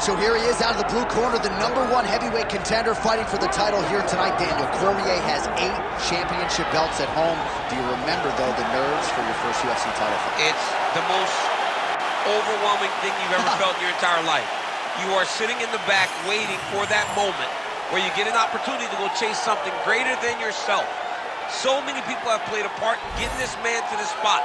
right, so here he is out of the blue corner, the #1 heavyweight contender fighting for the title here tonight. Daniel Cormier has 8 championship belts at home. Do you remember, though, the nerves for your first UFC title fight? It's the most overwhelming thing you've ever felt in your entire life. You are sitting in the back waiting for that moment where you get an opportunity to go chase something greater than yourself. So many people have played a part in getting this man to this spot.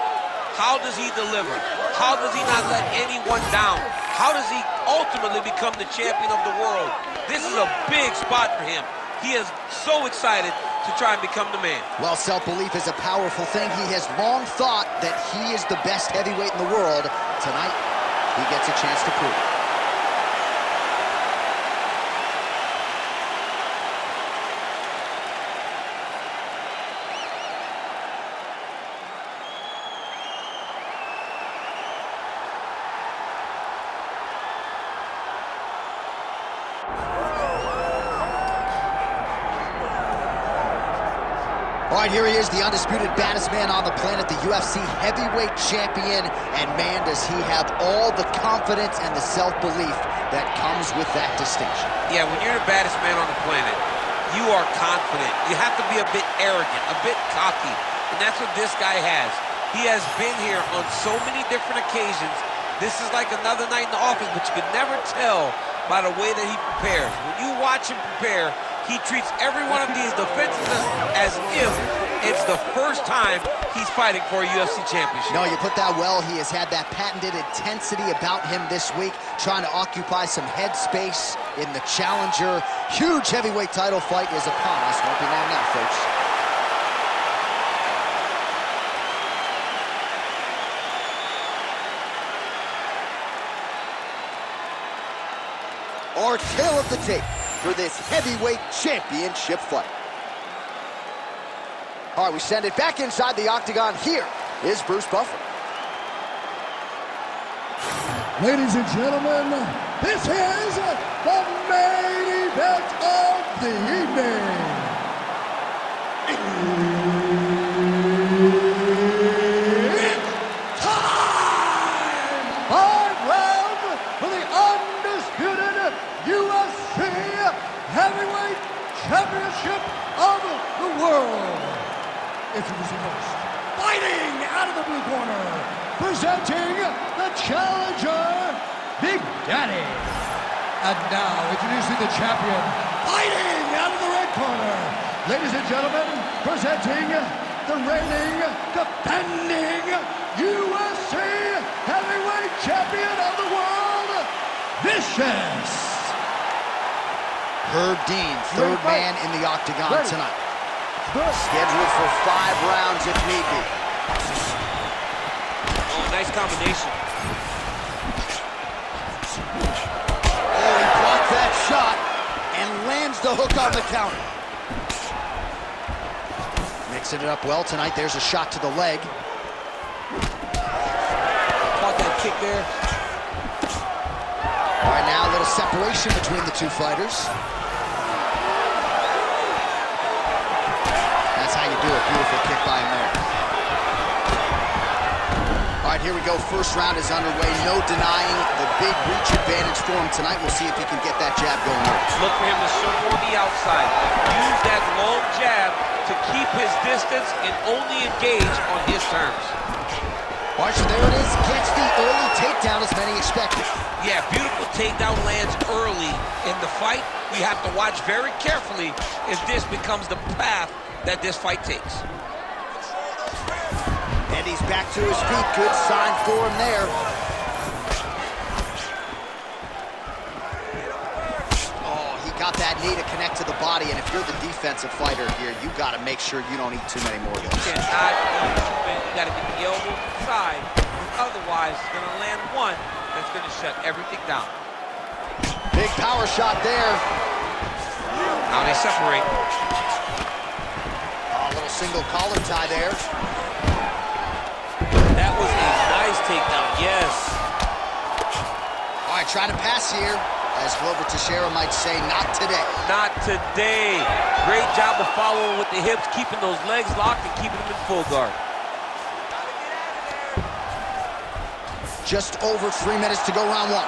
How does he deliver? How does he not let anyone down? How does he ultimately become the champion of the world? This is a big spot for him. He is so excited to try and become the man. Well, self-belief is a powerful thing. He has long thought that he is the best heavyweight in the world. Tonight, he gets a chance to prove it. All right, here he is, the undisputed baddest man on the planet, the UFC heavyweight champion. And man, does he have all the confidence and the self-belief that comes with that distinction. Yeah, when you're the baddest man on the planet, you are confident. You have to be a bit arrogant, a bit cocky. And that's what this guy has. He has been here on so many different occasions. This is like another night in the office, but you could never tell by the way that he prepares. When you watch him prepare, he treats every one of these defenses as if it's the first time he's fighting for a UFC championship. No, you put that well. He has had that patented intensity about him this week, trying to occupy some headspace in the challenger. Huge heavyweight title fight is upon us. Won't be long now, folks. Our tale of the tape for this heavyweight championship fight. All right, we send it back inside the octagon. Here is Bruce Buffer. Ladies and gentlemen, this is the main event of the evening. It's time! 5 rounds for the undisputed UFC Heavyweight Championship of the world. Introducing first, fighting out of the blue corner, presenting the challenger, Big Daddy. And now, introducing the champion, fighting out of the red corner. Ladies and gentlemen, presenting the reigning, defending UFC Heavyweight Champion of the world, Vicious. Herb Dean, third man in the octagon tonight. Scheduled for 5 rounds if need be. Oh, nice combination. Oh, he blocked that shot and lands the hook on the counter. Mixing it up well tonight. There's a shot to the leg. Caught that kick there. All right, now a little separation between the two fighters. That's how you do it. Beautiful kick by him there. All right, here we go. First round is underway. No denying the big reach advantage for him tonight. We'll see if he can get that jab going early. Look for him to circle on the outside. Use that long jab to keep his distance and only engage on his terms. All right, so there it is. Gets the early takedown as many expected. Yeah, beautiful takedown lands early in the fight. We have to watch very carefully if this becomes the path that this fight takes. And he's back to his feet. Good sign for him there. Oh, he got that knee to connect to the body, and if you're the defensive fighter here, you got to make sure you don't eat too many more of those. You cannot eat too many. You got to get the elbow to the side. Otherwise, it's going to land one that's going to shut everything down. Big power shot there. Now they separate. Oh, a little single collar tie there. That was a nice takedown, yes. All right, trying to pass here. As Glover Teixeira might say, not today. Not today. Great job of following with the hips, keeping those legs locked and keeping them in full guard. Just over 3 minutes to go round one.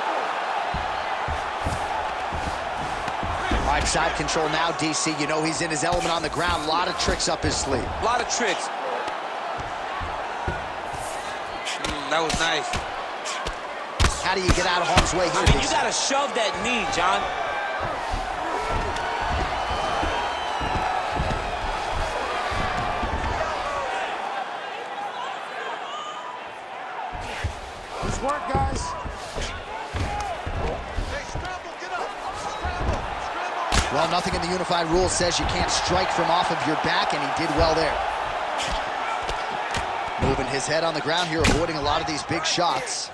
right, side control now, DC. You know he's in his element on the ground. A lot of tricks up his sleeve. A lot of tricks. That was nice. How do you get out of harm's way here, I mean, DC? you gotta shove that knee, John. Nice work, guys. Well, nothing in the unified rules says you can't strike from off of your back, and he did well there. Moving his head on the ground here, avoiding a lot of these big shots.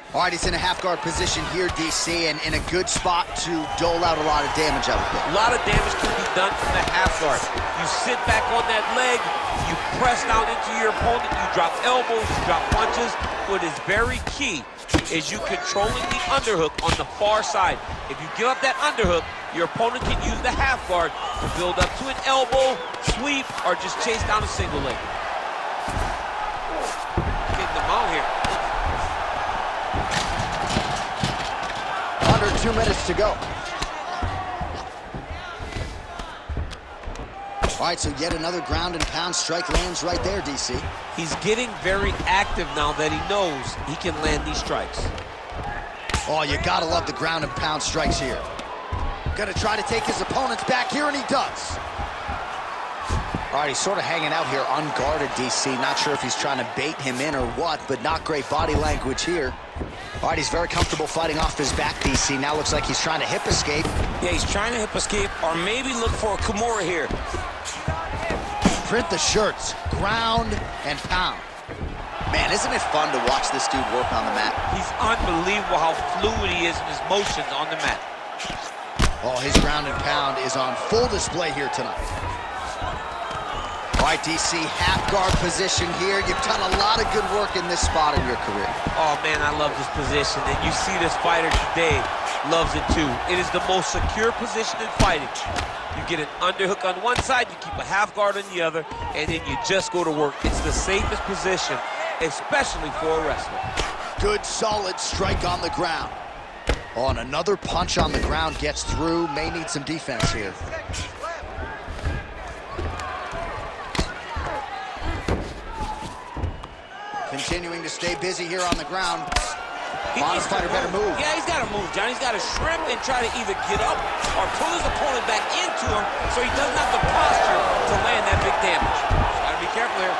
All right, he's in a half guard position here, DC, and in a good spot to dole out a lot of damage, I would think. A lot of damage can be done from the half guard. You sit back on that leg, you press down into your opponent, you drop elbows, you drop punches. What is very key is you controlling the underhook on the far side. If you give up that underhook, your opponent can use the half guard to build up to an elbow, sweep, or just chase down a single leg. Getting them out here. Under 2 minutes to go. All right, so yet another ground and pound strike lands right there, DC. He's getting very active now that he knows he can land these strikes. Oh, you gotta love the ground and pound strikes here. Gonna try to take his opponents back here, and he does. All right, he's sort of hanging out here unguarded, DC. Not sure if he's trying to bait him in or what, but not great body language here. All right, he's very comfortable fighting off his back, DC. Now looks like he's trying to hip escape. Yeah, he's trying to hip escape or maybe look for a Kimura here. Print the shirts, ground and pound. Man, isn't it fun to watch this dude work on the mat? He's unbelievable how fluid he is in his motions on the mat. Oh, his ground and pound is on full display here tonight. All right, DC, half guard position here. You've done a lot of good work in this spot in your career. Oh, man, I love this position. And you see this fighter today loves it, too. It is the most secure position in fighting. You get an underhook on one side, you keep a half guard on the other, and then you just go to work. It's the safest position, especially for a wrestler. Good, solid strike on the ground. Oh, and another punch on the ground gets through. May need some defense here. Continuing to stay busy here on the ground. Honest fighter better move. Yeah, he's got to move, John. He's got to shrimp and try to either get up or pull his opponent back into him so he doesn't have the posture to land that big damage. Got to be careful here.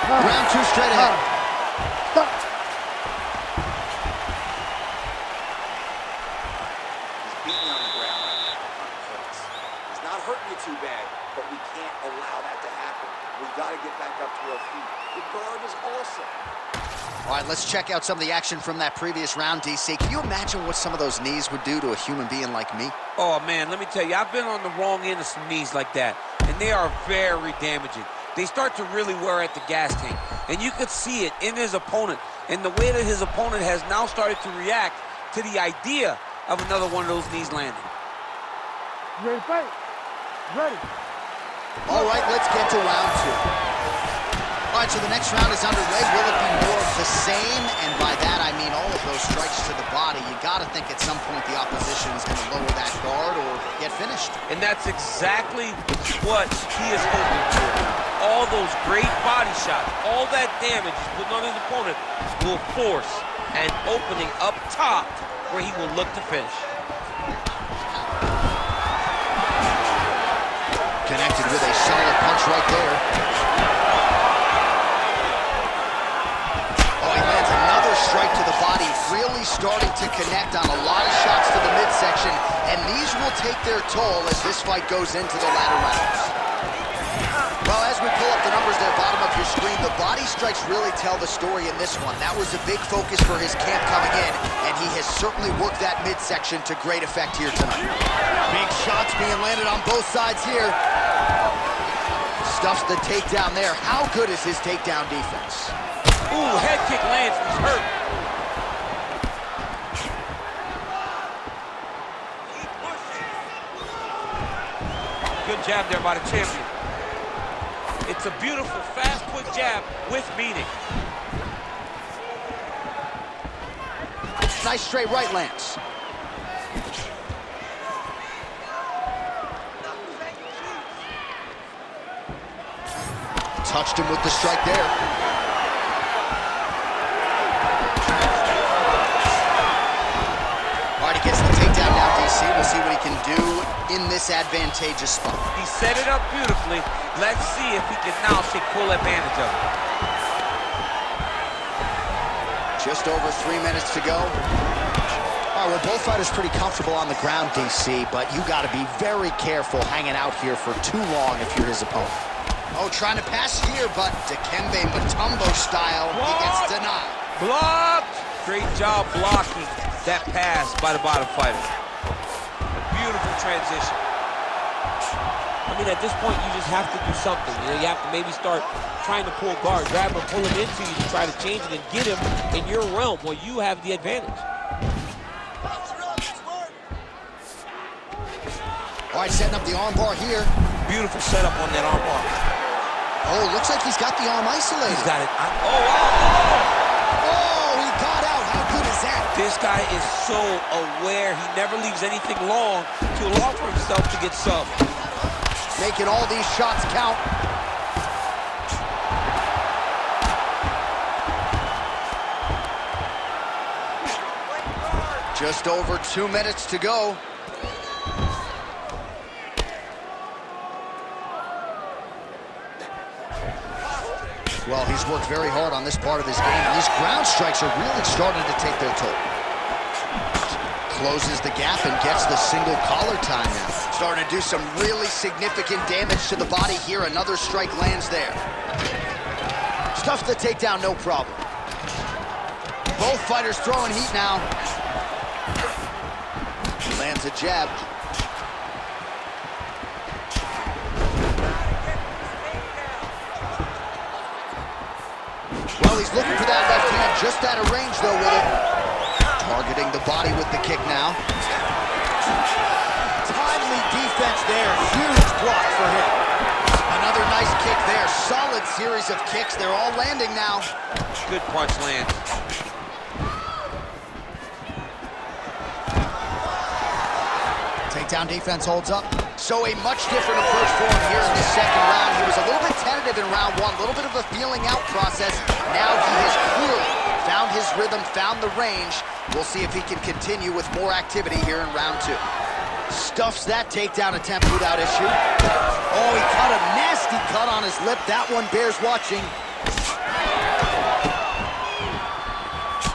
Round 2 straight ahead. Too bad, but we can't allow that to happen. We got to get back up to our feet. The guard is awesome. All right, let's check out some of the action from that previous round, DC. Can you imagine what some of those knees would do to a human being like me? Oh, man, let me tell you, I've been on the wrong end of some knees like that, and they are very damaging. They start to really wear at the gas tank, and you could see it in his opponent, and the way that his opponent has now started to react to the idea of another one of those knees landing. You ready to fight? Ready. All right, let's get to round 2. All right, so the next round is underway. Will it be more of the same? And by that, I mean all of those strikes to the body. You got to think at some point the opposition is going to lower that guard or get finished. And that's exactly what he is hoping for. All those great body shots, all that damage he's putting on his opponent will force an opening up top where he will look to finish. Connected with a solid punch right there. Oh, he lands another strike to the body, really starting to connect on a lot of shots to the midsection, and these will take their toll as this fight goes into the latter rounds. Well, as we pull up the numbers there, bottom of your screen, the body strikes really tell the story in this one. That was a big focus for his camp coming in, and he has certainly worked that midsection to great effect here tonight. Big shots being landed on both sides here. Stuffs the takedown there. How good is his takedown defense? Ooh, head kick lands, he's hurt. Good jab there by the champion. It's a beautiful, fast, quick jab with meaning. Nice straight right lands. Touched him with the strike there. All right, he gets the takedown now, DC. We'll see what he can do in this advantageous spot. He set it up beautifully. Let's see if he can now take full advantage of it. Just over 3 minutes to go. All right, well, both fighters pretty comfortable on the ground, DC, but you got to be very careful hanging out here for too long if you're his opponent. Oh, trying to pass here, but Dikembe Mutombo style, he gets denied. Blocked! Great job blocking that pass by the bottom fighter. A beautiful transition. I mean, at this point, you just have to do something. You know, you have to maybe start trying to pull guard, grab him, pull him into you to try to change it and get him in your realm where you have the advantage. All right, setting up the arm bar here. Beautiful setup on that arm bar. Oh, looks like he's got the arm isolated. He's got it. Oh, wow. Oh, he got out. How good is that? This guy is so aware. He never leaves anything long to allow for himself to get subbed. Making all these shots count. Just over 2 minutes to go. Well, he's worked very hard on this part of his game, and these ground strikes are really starting to take their toll. Closes the gap and gets the single collar time now. Starting to do some really significant damage to the body here. Another strike lands there. Stuffs the takedown, no problem. Both fighters throwing heat now. Lands a jab. Well, he's looking for that left hand, just out of range, though, with it. Targeting the body with the kick now. Timely defense there. Huge block for him. Another nice kick there. Solid series of kicks. They're all landing now. Good punch land. Takedown defense holds up. So a much different approach for him here in the second round. He was a little bit tentative in round one, a little bit of a feeling out process. Now he has clearly found his rhythm, found the range. We'll see if he can continue with more activity here in round two. Stuffs that takedown attempt without issue. Oh, he cut a nasty cut on his lip. That one bears watching.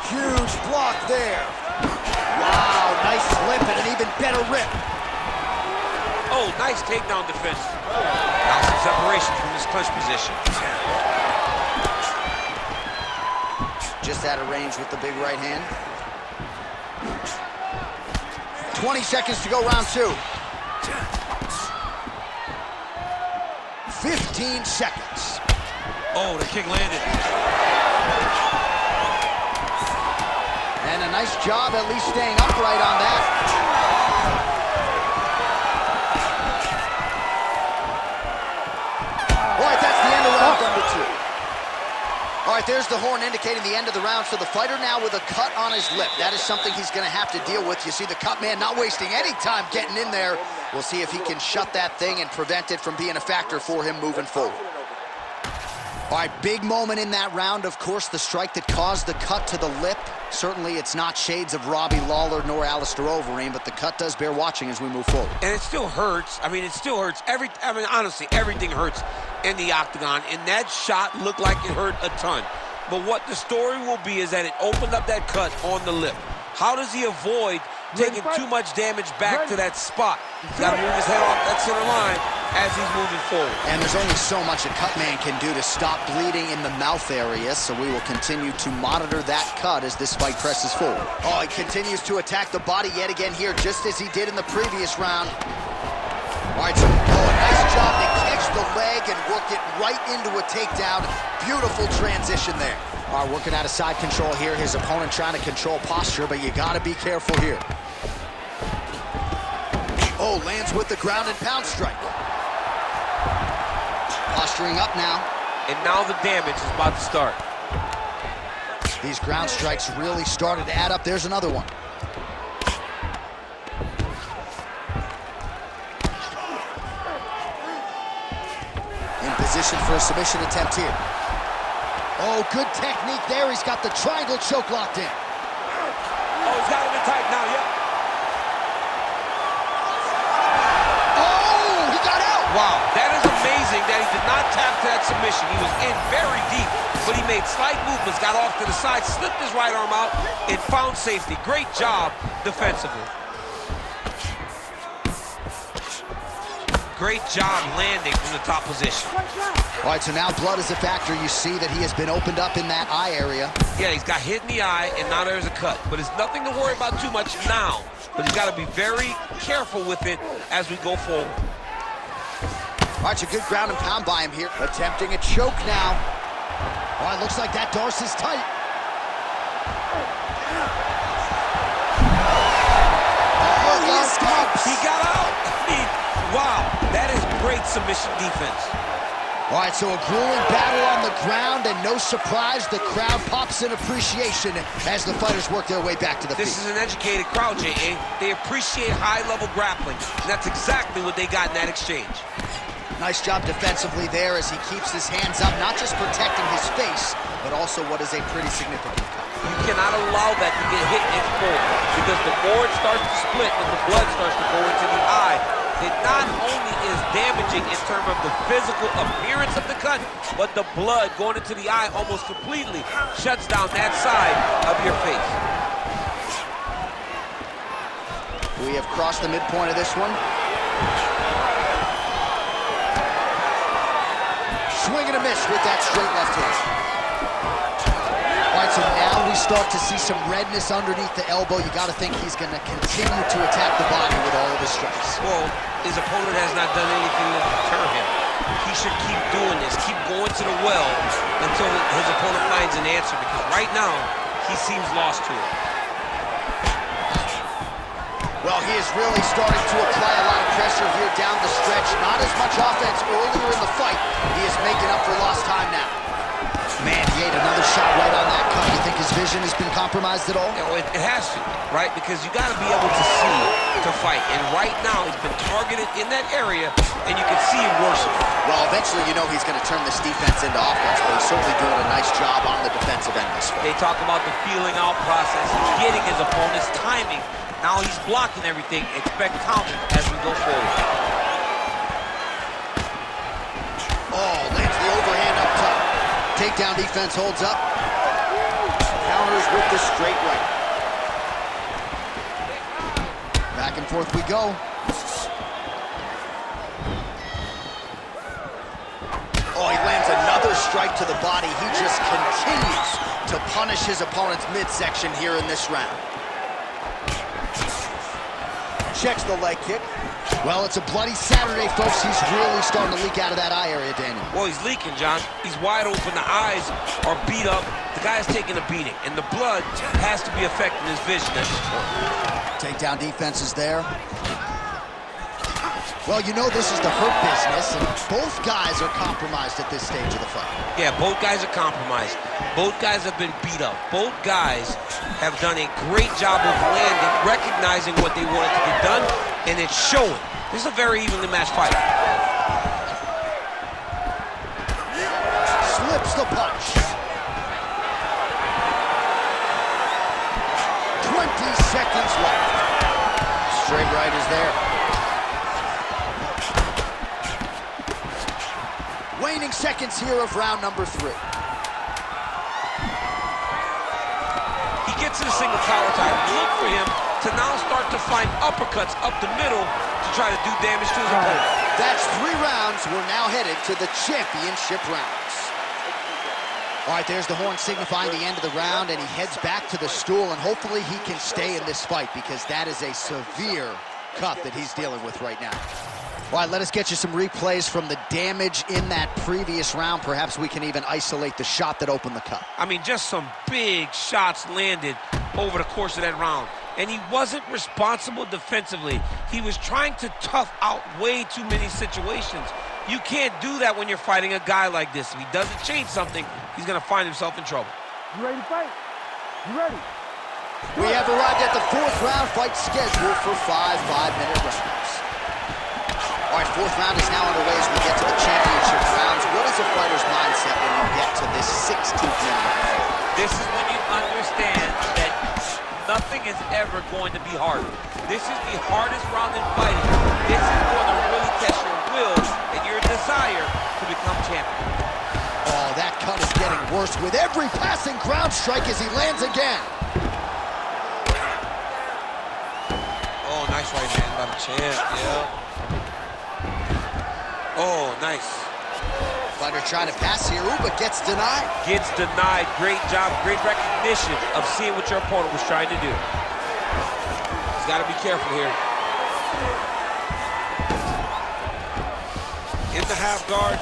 Huge block there. Wow, nice slip and an even better rip. Oh, nice takedown defense. Now some separation from this clinch position. Just out of range with the big right hand. 20 seconds to go, round two. 15 seconds. Oh, the kick landed. And a nice job at least staying upright on that. All right, that's the end of round number two. All right, there's the horn indicating the end of the round. So the fighter now with a cut on his lip. That is something he's going to have to deal with. You see the cut man not wasting any time getting in there. We'll see if he can shut that thing and prevent it from being a factor for him moving forward. All right, big moment in that round, of course, the strike that caused the cut to the lip. Certainly, it's not shades of Robbie Lawler nor Alistair Overeem, but the cut does bear watching as we move forward. And it still hurts. I mean, it still hurts. Honestly, everything hurts in the octagon, and that shot looked like it hurt a ton. But what the story will be is that it opened up that cut on the lip. How does he avoid taking too much damage back to that spot? He's got to move his head off that center line as he's moving forward. And there's only so much a cut man can do to stop bleeding in the mouth area, so we will continue to monitor that cut as this fight presses forward. Oh, he continues to attack the body yet again here, just as he did in the previous round. All right, so a nice job to catch the leg and work it right into a takedown. Beautiful transition there. All right, working out of side control here. His opponent trying to control posture, but you got to be careful here. Oh, lands with the ground and pound strike. Posturing up now. And now the damage is about to start. These ground strikes really started to add up. There's another one. In position for a submission attempt here. Oh, good technique there. He's got the triangle choke locked in. Oh, he's got him in tight now, yep. Oh, he got out. Wow, that is amazing that he did not tap to that submission. He was in very deep, but he made slight movements, got off to the side, slipped his right arm out, and found safety. Great job defensively. Great job landing from the top position. All right, so now blood is a factor. You see that he has been opened up in that eye area. Yeah, he's got hit in the eye, and now there's a cut. But it's nothing to worry about too much now. But he's got to be very careful with it as we go forward. All right, so good ground and pound by him here. Attempting a choke now. All right, looks like that Darce is tight. Oh, he escapes. He got out. Wow, that is great submission defense. All right, so a grueling battle on the ground, and no surprise, the crowd pops in appreciation as the fighters work their way back to the feet. This is an educated crowd, J.A. They appreciate high-level grappling, and that's exactly what they got in that exchange. Nice job defensively there as he keeps his hands up, not just protecting his face, but also what is a pretty significant cut. You cannot allow that to get hit anymore, because the more it starts to split and the blood starts to go into the eye, it not only is damaging in terms of the physical appearance of the cut, but the blood going into the eye almost completely shuts down that side of your face. We have crossed the midpoint of this one. Swing and a miss with that straight left hook. All right, so now we start to see some redness underneath the elbow. You got to think he's going to continue to attack the body with all of his strikes. Well, his opponent has not done anything to deter him. He should keep doing this, keep going to the well until his opponent finds an answer, because right now, he seems lost to it. Well, he is really starting to apply a lot of pressure here down the stretch. Not as much offense earlier in the fight. He is making up for lost time now. Man, he ate another shot right on that cut. You think his vision has been compromised at all? You know, it has to, right? Because you got to be able to see to fight. And right now, he's been targeted in that area, and you can see him worsen. Well, eventually, you know he's going to turn this defense into offense, but he's certainly doing a nice job on the defensive end this fight. They talk about the feeling out process. He's getting his opponent's timing. Now he's blocking everything. Expect counting as we go forward. Oh, lands the overhand up top. Takedown defense holds up. Counters with the straight right. Back and forth we go. Oh, he lands another strike to the body. He just continues to punish his opponent's midsection here in this round. Checks the leg kick. Well, it's a bloody Saturday, folks. He's really starting to leak out of that eye area, Daniel. Well, he's leaking, John. He's wide open. The eyes are beat up. The guy's taking a beating, and the blood has to be affecting his vision at this point. Takedown defense is there. Well, you know this is the hurt business, and both guys are compromised at this stage of the fight. Yeah, both guys are compromised. Both guys have been beat up. Both guys have done a great job of landing, recognizing what they wanted to get done, and it's showing. This is a very evenly matched fight. Slips the punch. 20 seconds left. Straight right is there. Waning seconds here of round number 3. He gets in a single collar tie. Look for him to now start to find uppercuts up the middle to try to do damage to his opponent. That's 3 rounds. We're now headed to the championship rounds. All right, there's the horn signifying the end of the round, and he heads back to the stool, and hopefully he can stay in this fight, because that is a severe cut that he's dealing with right now. All right, let us get you some replays from the damage in that previous round. Perhaps we can even isolate the shot that opened the cut. I mean, just some big shots landed over the course of that round. And he wasn't responsible defensively. He was trying to tough out way too many situations. You can't do that when you're fighting a guy like this. If he doesn't change something, he's going to find himself in trouble. You ready to fight? You ready? We have arrived at the 4th round fight scheduled for 5 5-minute rounds. All right, 4th round is now underway as we get to the championship rounds. What is a fighter's mindset when you get to this 16th minute? This is when you understand that nothing is ever going to be hard. This is the hardest round in fighting. This is going to really test your will and your desire to become champion. Oh, that cut is getting worse with every passing ground strike as he lands again. Oh, nice right hand by the champ, yeah. Oh, nice. Fighter trying to pass here, but gets denied. Gets denied. Great job, great recognition of seeing what your opponent was trying to do. He's got to be careful here. In the half guard.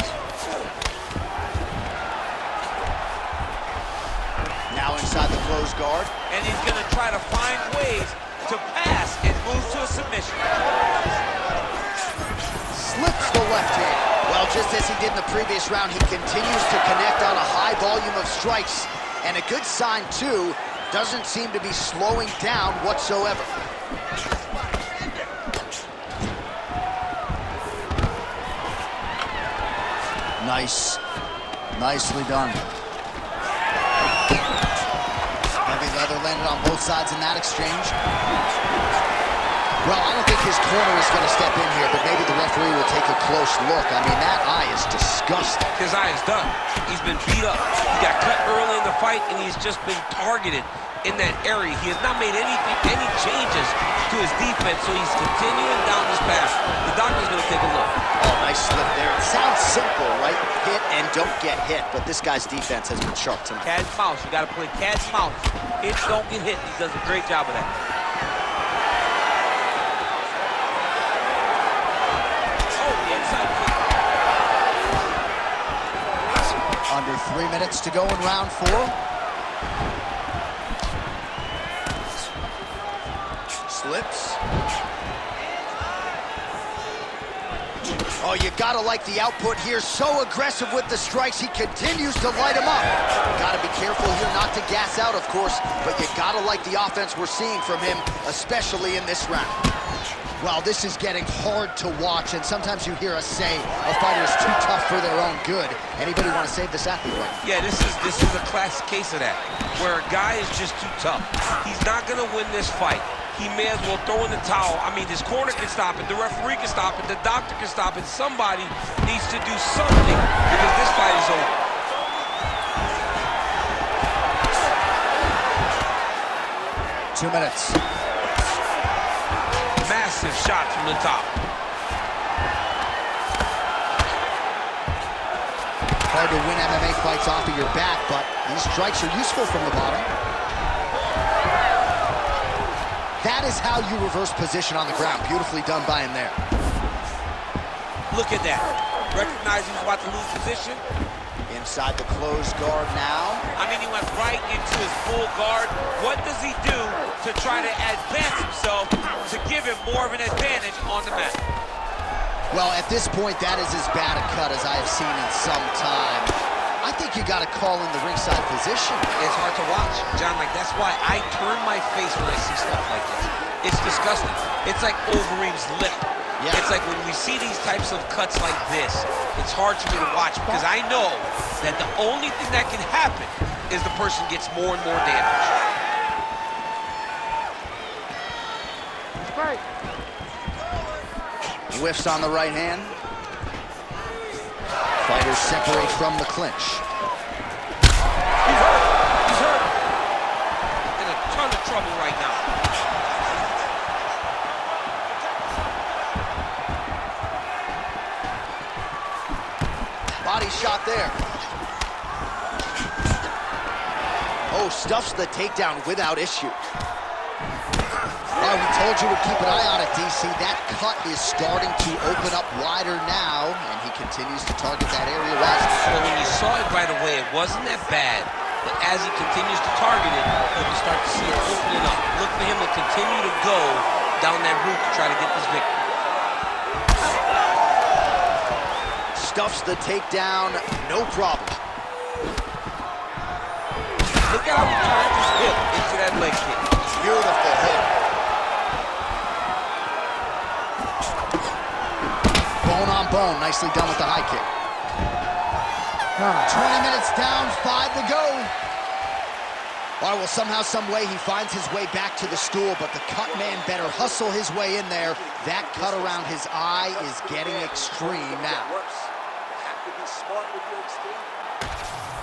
Now inside the closed guard. And he's going to try to find ways to pass and move to a submission. Slips the left hand. Well, just as he did in the previous round, he continues to connect on a high volume of strikes. And a good sign, too, doesn't seem to be slowing down whatsoever. Nice. Nicely done. Heavy leather landed on both sides in that exchange. Well, I don't think his corner is going to step in here, but maybe the referee will take a close look. I mean, that eye is disgusting. His eye is done. He's been beat up. He got cut early in the fight, and he's just been targeted in that area. He has not made any changes to his defense, so he's continuing down this path. The doctor's going to take a look. Oh, nice slip there. It sounds simple, right? Hit and don't get hit, but this guy's defense has been sharp tonight. Cat and mouse. You got to play cat and mouse. Hits don't get hit. He does a great job of that. Under 3 minutes to go in round 4. Slips. Oh, you gotta like the output here. So aggressive with the strikes. He continues to light him up. Gotta be careful here not to gas out, of course, but you gotta like the offense we're seeing from him, especially in this round. Well, this is getting hard to watch, and sometimes you hear us say a fighter is too tough for their own good. Anybody want to save this athlete right now? Yeah, this is a classic case of that, where a guy is just too tough. He's not going to win this fight. He may as well throw in the towel. I mean, his corner can stop it, the referee can stop it, the doctor can stop it. Somebody needs to do something because this fight is over. Two minutes. Massive shot from the top. Hard to win MMA fights off of your back, but these strikes are useful from the bottom. That is how you reverse position on the ground. Beautifully done by him there. Look at that. Recognize he was about to lose position. Inside the closed guard now. I mean, he went right into his full guard. What does he do to try to advance himself to give him more of an advantage on the mat? Well, at this point, that is as bad a cut as I have seen in some time. I think you got to call in the ringside position. It's hard to watch, John. Like, that's why I turn my face when I see stuff like this. It's disgusting. It's like Overeem's lip. Yeah. It's like when we see these types of cuts like this, it's hard for me to watch because I know that the only thing that can happen is the person gets more and more damage. Right. Whiffs on the right hand. Fighters separate from the clinch. He's hurt. He's hurt. In a ton of trouble right now. Body shot there. Oh, stuffs the takedown without issue. Oh, we told you to keep an eye on it, DC. That cut is starting to open up wider now, and he continues to target that area wisely. Well, when you saw it right away, it wasn't that bad. But as he continues to target it, you can start to see it opening up. Look for him to continue to go down that route to try to get this victory. Stuffs the takedown, no problem. Look at how he turned his hip into that leg kick. Beautiful hit. Bone on bone, nicely done with the high kick. 20 minutes down, 5 to go. All right, well, somehow, some way, he finds his way back to the stool, but the cut man better hustle his way in there. That cut around his eye is getting extreme now.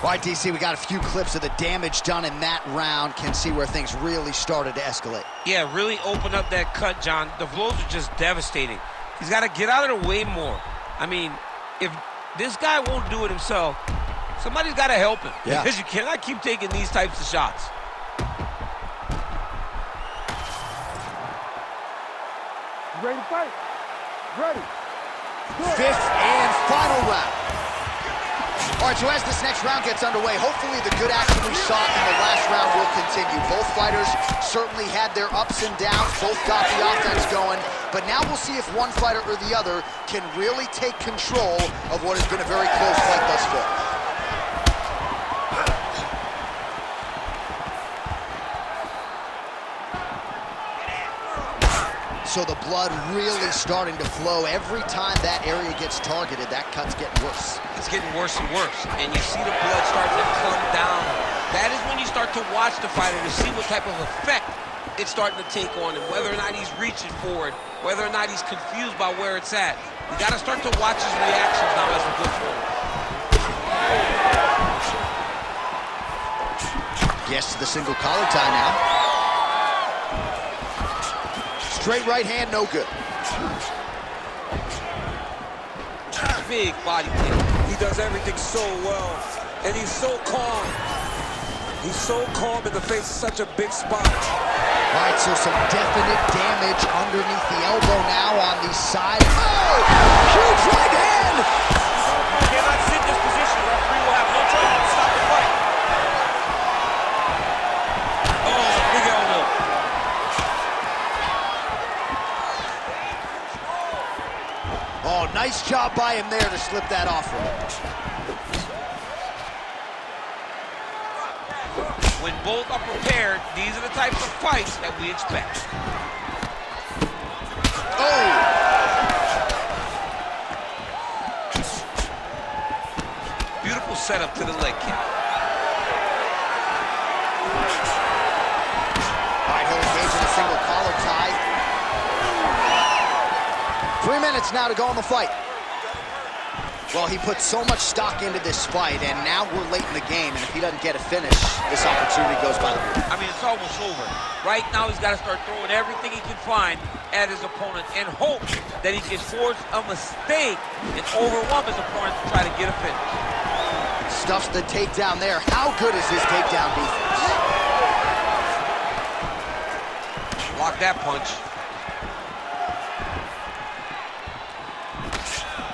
All right, DC, we got a few clips of the damage done in that round. Can see where things really started to escalate. Yeah, really open up that cut, John. The blows are just devastating. He's got to get out of the way more. I mean, if this guy won't do it himself, somebody's got to help him. Yeah. Because you cannot keep taking these types of shots. Ready to fight? Ready. Fifth and final round. All right, so as this next round gets underway, hopefully the good action we saw in the last round will continue. Both fighters certainly had their ups and downs, both got the offense going, but now we'll see if one fighter or the other can really take control of what has been a very close fight thus far. So the blood really starting to flow. Every time that area gets targeted, that cut's getting worse. It's getting worse and worse, and you see the blood starting to come down. That is when you start to watch the fighter to see what type of effect it's starting to take on him, whether or not he's reaching for it, whether or not he's confused by where it's at. You got to start to watch his reactions now as we go forward. Gets to the single collar tie now. Straight right hand, no good. Big body kick. He does everything so well, and he's so calm. He's so calm in the face of such a big spot. All right, so some definite damage underneath the elbow now on the side. Oh! Huge right hand! You cannot sit in this position. The referee will have no choice but to stop the fight. Oh, big elbow. Oh, nice job by him there to slip that off from him. When both are prepared, these are the types of fights that we expect. Oh! Beautiful setup to the leg kick. All right, he'll engage in a single collar tie. 3 minutes now to go in the fight. Well, he put so much stock into this fight, and now we're late in the game, and if he doesn't get a finish, this opportunity goes by the board. I mean, it's almost over. Right now, he's got to start throwing everything he can find at his opponent and hope that he can force a mistake and overwhelm his opponent to try to get a finish. Stuffs the takedown there. How good is his takedown defense? Block that punch.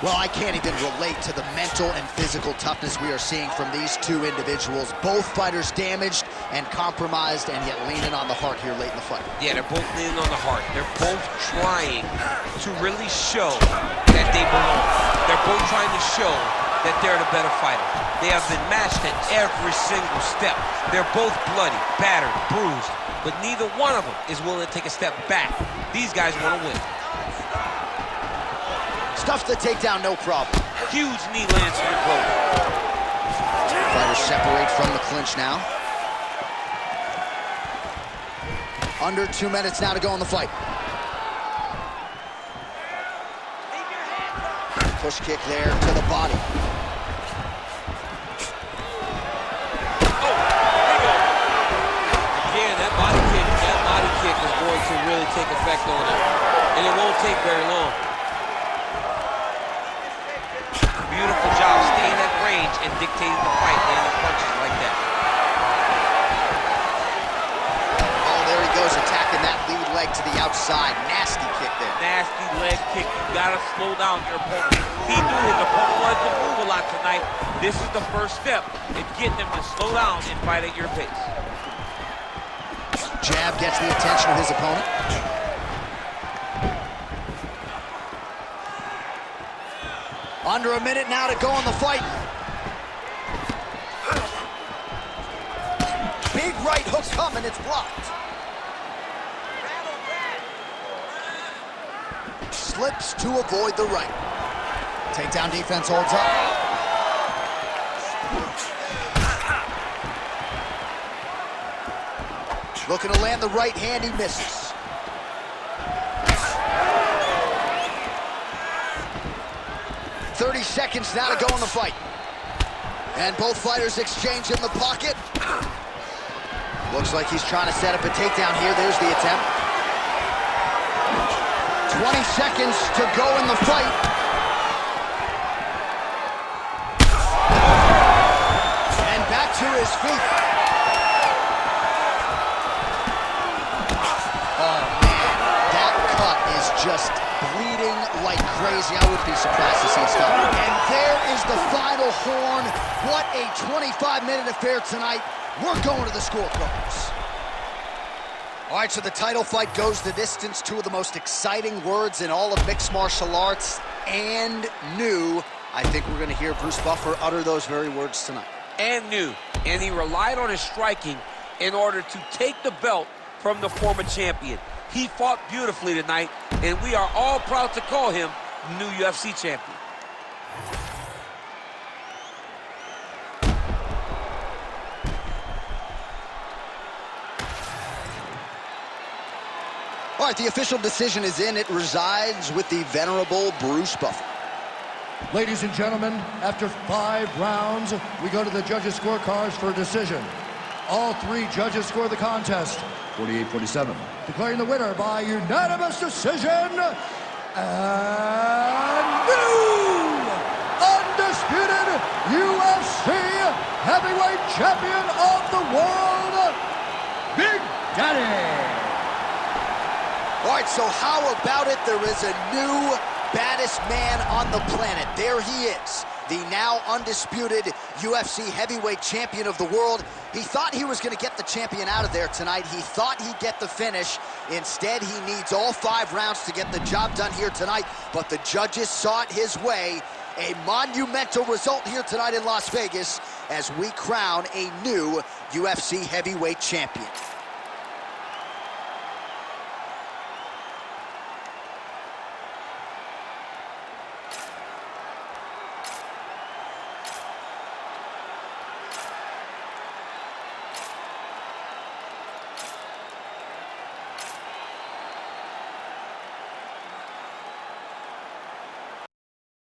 Well, I can't even relate to the mental and physical toughness we are seeing from these two individuals. Both fighters damaged and compromised, and yet leaning on the heart here late in the fight. Yeah, they're both leaning on the heart. They're both trying to really show that they belong. They're both trying to show that they're the better fighter. They have been matched at every single step. They're both bloody, battered, bruised, but neither one of them is willing to take a step back. These guys want to win. Stuffs the takedown, no problem. Huge knee lands for the goal. Fighters separate from the clinch now. Under 2 minutes now to go in the fight. Push kick there to the body. Oh, there you go. Again, that body kick is going to really take effect on him. And it won't take very long. Beautiful job staying at range and dictating the fight, landing punches like that. Oh, there he goes, attacking that lead leg to the outside. Nasty kick there. Nasty leg kick. You gotta slow down your opponent. He knew his opponent wanted to move a lot tonight. This is the first step in getting him to slow down and fight at your pace. Jab gets the attention of his opponent. Under a minute now to go in the fight. Big right hook coming, it's blocked. Slips to avoid the right. Takedown defense holds up. Looking to land the right hand, he misses. "30 seconds now to go in the fight. And both fighters exchange in the pocket. Looks like he's trying to set up a takedown here. There's the attempt. 20 seconds to go in the fight. And back to his feet. Oh, man, that cut is just bleeding like crazy. I wouldn't be surprised to see stuff. And there is the final horn. What a 25-minute affair tonight. We're going to the scorecards. All right, so the title fight goes the distance. Two of the most exciting words in all of mixed martial arts, and new. I think we're going to hear Bruce Buffer utter those very words tonight. And new. And he relied on his striking in order to take the belt from the former champion. He fought beautifully tonight, and we are all proud to call him new UFC champion. All right, the official decision is in. It resides with the venerable Bruce Buffer. Ladies and gentlemen, after 5 rounds, we go to the judges' scorecards for a decision. All 3 judges score the contest, 48-47. Declaring the winner by unanimous decision, and new undisputed UFC heavyweight champion of the world, Big Daddy. All right, so how about it? There is a new baddest man on the planet. There he is, the now undisputed UFC heavyweight champion of the world. He thought he was going to get the champion out of there tonight. He thought he'd get the finish. Instead, he needs all 5 rounds to get the job done here tonight, but the judges saw it his way. A monumental result here tonight in Las Vegas as we crown a new UFC heavyweight champion.